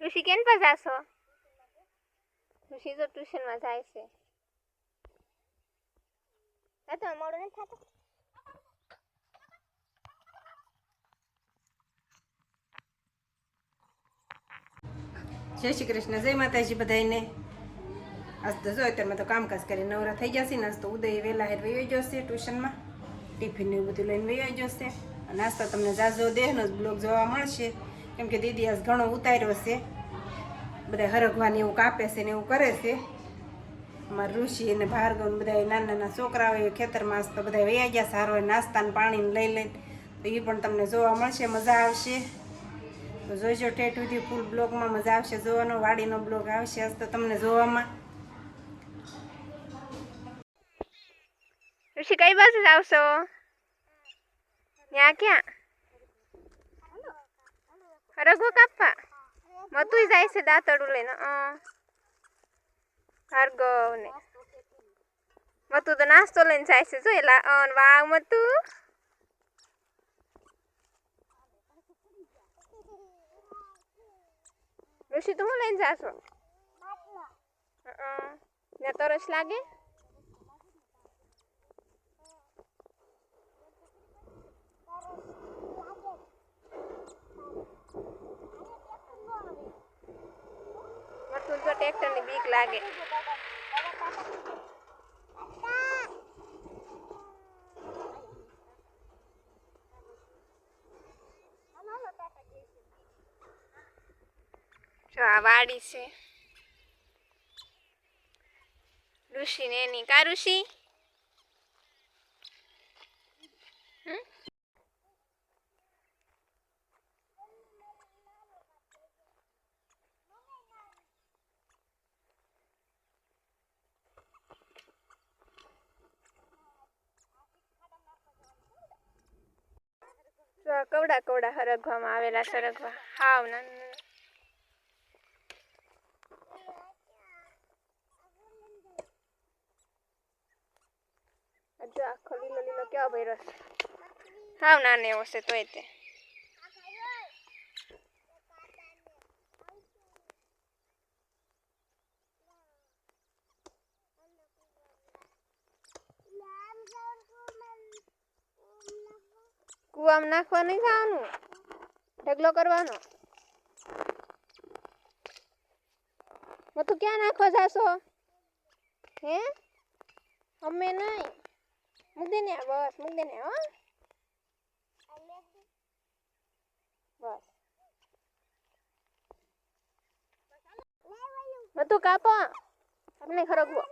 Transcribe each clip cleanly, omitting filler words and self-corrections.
ऋषि केन पर जासो ऋषि तो ट्यूशन में जाए छे तो मोडो नहीं थातो जय श्री कृष्ण जय माताजी बधाईने आज तो जो अत्यार तो कामकाज कर नवरा थी जैसे आज तो उदय वेला हेर वही जैसे ट्यूशन में टिफिन ने બધું લઈને વહી જશે અને આજ તો તમને જાજો દેહનો જ બ્લોગ જોવા મળશે કેમ કે દીદી આજ ઘણો ઉતાર્યો છે બધા હરગવાની એવું કાપે છે ને એવું કરે છે અમારા ઋષિ અને ભાર્ગવ ને બધા નાના નાના છોકરાઓ ખેતરમાં આજ તો બધા વહી ગયા સારો નાસ્તા ને પાણી લઈ લઈને તો એ પણ તમને જોવા મળશે મજા આવશે તો જોઈજો ઠેઠ સુધી ફૂલ બ્લોગમાં મજા આવશે જોવાનો વાડીનો બ્લોગ આવશે આજ તો તમને જોવામાં ऋषि कई बाजू जावशो यहाँ क्या रघु काप्पा मतु जाए से दातड़ू लेना भार्गव ने मतु तो नास्तो लेने जाए से जो एला वाव मतु ऋषि तुम लेने जाशो ने तरस लागे तो ट्रेक्टर ने बीक लागे जो आ वाड़ी से ऋषि ने नहीं का ऋषि कवड़ा कवड़ा हरगवा में आवेला सरगवा हाव ना जो आखो लीलो लीलो क्या भर्यो हाव नाने एवो छे तोय ते कुआ में नाखवा नहीं जावानुं ढगलो करवानो मैं तो क्या नाखवा जाशो हे हमें नहीं मुक देने बस मुक देने हो बस मैं तो कापा अपने खरगवो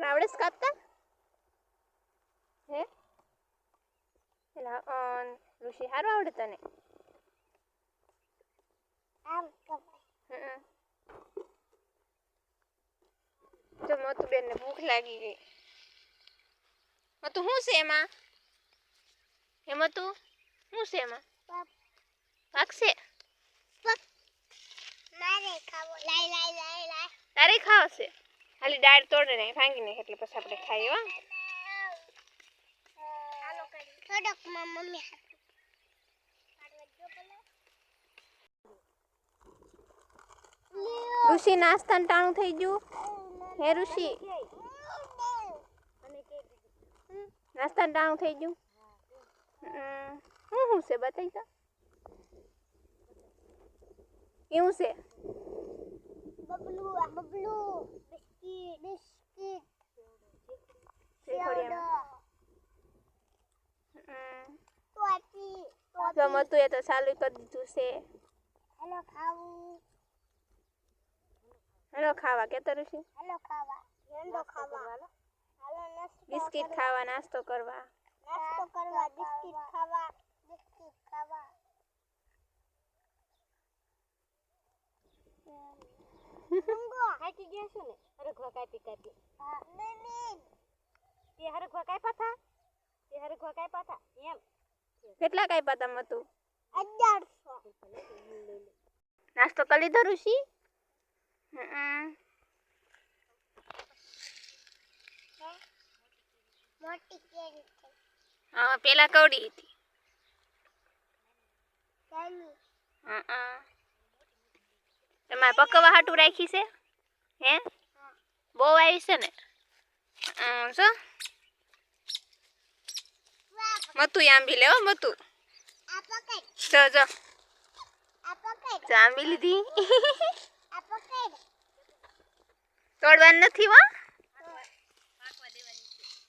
आवड़ेस कापता हे एला ऋषि हारो आवड़े तने जो मतु बेन ने भूख लागी गई मतु हूँ से एमा हे मतु हूँ से एमा पाक से मारे खावो लाई लाई लाई लाई तारे खाव से खाली डाળ તોડે ને ભાંગી ને એટલે પછી આપણે ખાઈએ હો હાલો કરી થોડક માં મમ્મી હાથ પાડવા જો પેલા ઋષિ નાસ્તા ટાણું થઈ ગયું હે ઋષિ નાસ્તા ટાણું થઈ ગયું હું છે બતાઈ જા કેવું છે બબલુ બબલુ बिस्किट तो मतु ये तो चालू कर दीधुं से हेलो खावा के तो ऋषि हेलो खावा हेलो खावा बिस्किट खावा नास्तो करवा बिस्किट खावा Tunggu. Hati dia sini. Ada gua kapi-kapi. Nenek. Dia harus gua kayak patah. Dia harus gua kayak patah. Diam. કેટલા કાપ્યા તમે તું 1100 નાસ્તો કરી લીધો ઋષિ મોટી કેરી હા પેલા કવડી હતી તમારે પકવા હાટું રાખી છે હે બહુ આવી છે ને શું મતું આંબી લેવો મતું જો જો આંબી લીધી તોડવાની નથી હો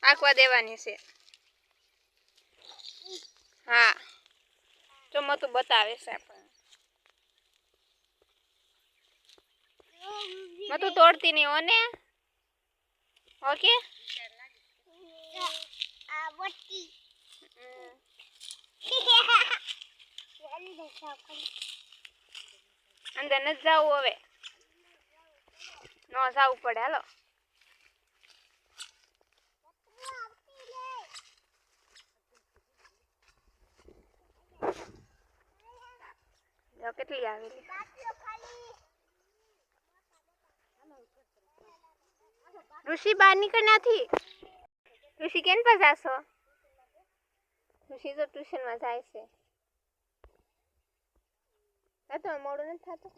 આખવા દેવાની છે હા જો મતું બતાવે છે આપણને મતું તોડતી નહીં હો ને ઓકે અંદર નથી જવું હવે ન જવું પડે હાલો કેટલી આવેલી ઋષિ બહાર નીકળ નથી ઋષિ કેમ પર જાશો ઋષિ તો ટ્યુશનમાં જાય છે હા તો મોડું નથી થતું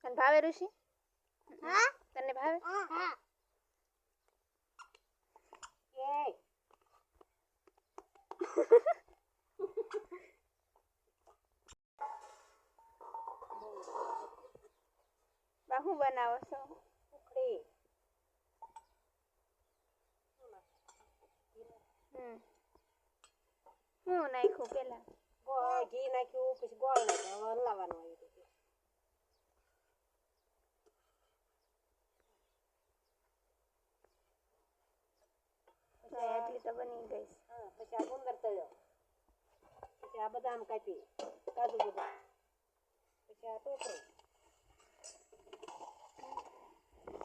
તને ભાવે ઋષિ હા તને ભાવે હા બાહુ બનાવો છો હું નાખ્યું પેલા ઘી નાખ્યું પછી ગોળ નાખ્યો હલાવવાનું આવ્યું એટલી તો બની ગઈ પછી આ ગુંદર તળ્યો પછી આ બદામ કાપી કાજુ બદામ પછી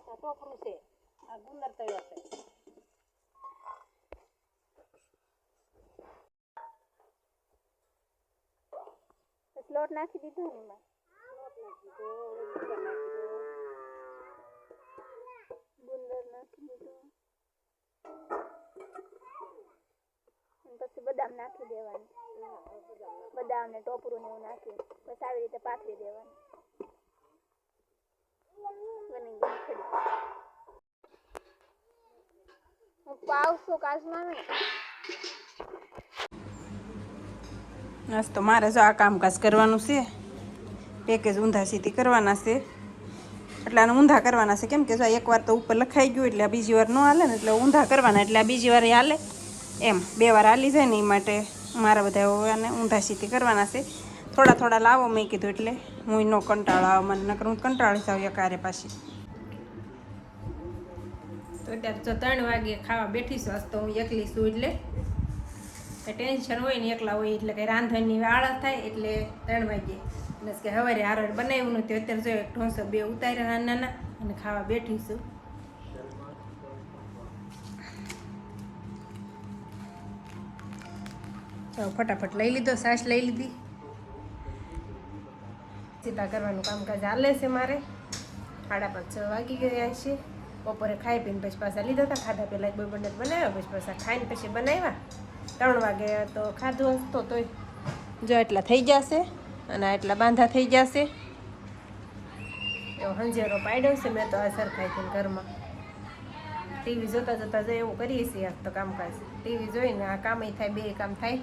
આ ટોપરું છે આ ગુંદર તળ્યો છે લોટ નાખી દીધો ને એમાં ગુંદર નાખી દીધો પછી બદામ નાખી દેવાનું બદામ ને ટોપરું ને એવું નાખી બસ આવી રીતે પાથરી દેવાનું બની ગઈ ખડી હું પાવશું કાચમાં બસ તો મારે જો આ કામકાજ કરવાનું છે પેકેજ ઊંધા સીધી કરવાના છે એટલે આને ઊંધા કરવાના છે કેમ કે જો એકવાર તો ઉપર લખાઈ ગયું એટલે બીજી વાર ન હાલે ને એટલે ઊંધા કરવાના એટલે આ બીજી વાર હાલે એમ 2 વાર હાલી જાય ને એ માટે મારા બધા આને ઊંધા સીધી કરવાના છે થોડા થોડા લાવો મેં કીધું એટલે હું નો કંટાળો આવે મને નકર હું કંટાળી જાઉં એકારે પાછી તો અત્યારે જો 3 વાગે ખાવા બેઠી છું આજ તો હું એકલી છું એટલે ટેન્શન હોય ને એકલા હોય એટલે કંઈ રાંધણની આળસ થાય એટલે 3 વાગે બસ કે સવારે હાર બનાવ્યું નહોતું અત્યારે જો એક ઢોસો 2 ઉતાર્યા નાના અને ખાવા બેઠી છું તો ફટાફટ લઈ લીધો છાશ લઈ લીધી સીધા કરવાનું કામકાજ હાલે છે મારે 5:30 વાગી ગયા છે બપોરે ખાઈ પીને પછી પાછા લીધા હતા ખાધા પહેલાં 2 બંડલ બનાવ્યા પછી પાછા ખાઈને પછી બનાવ્યા 3 વાગે તો ખાધું હશે તોય જો એટલા થઈ જશે અને એટલા બાંધા થઈ જશે એવો હંજેરો પાડ્યો છે મેં તો આ સરખાઈ થઈને ઘરમાં ટીવી જોતા જોતા જો એવું કરીએ છીએ આજ તો કામકાજ ટીવી જોઈને આ કામ થાય 2 કામ થાય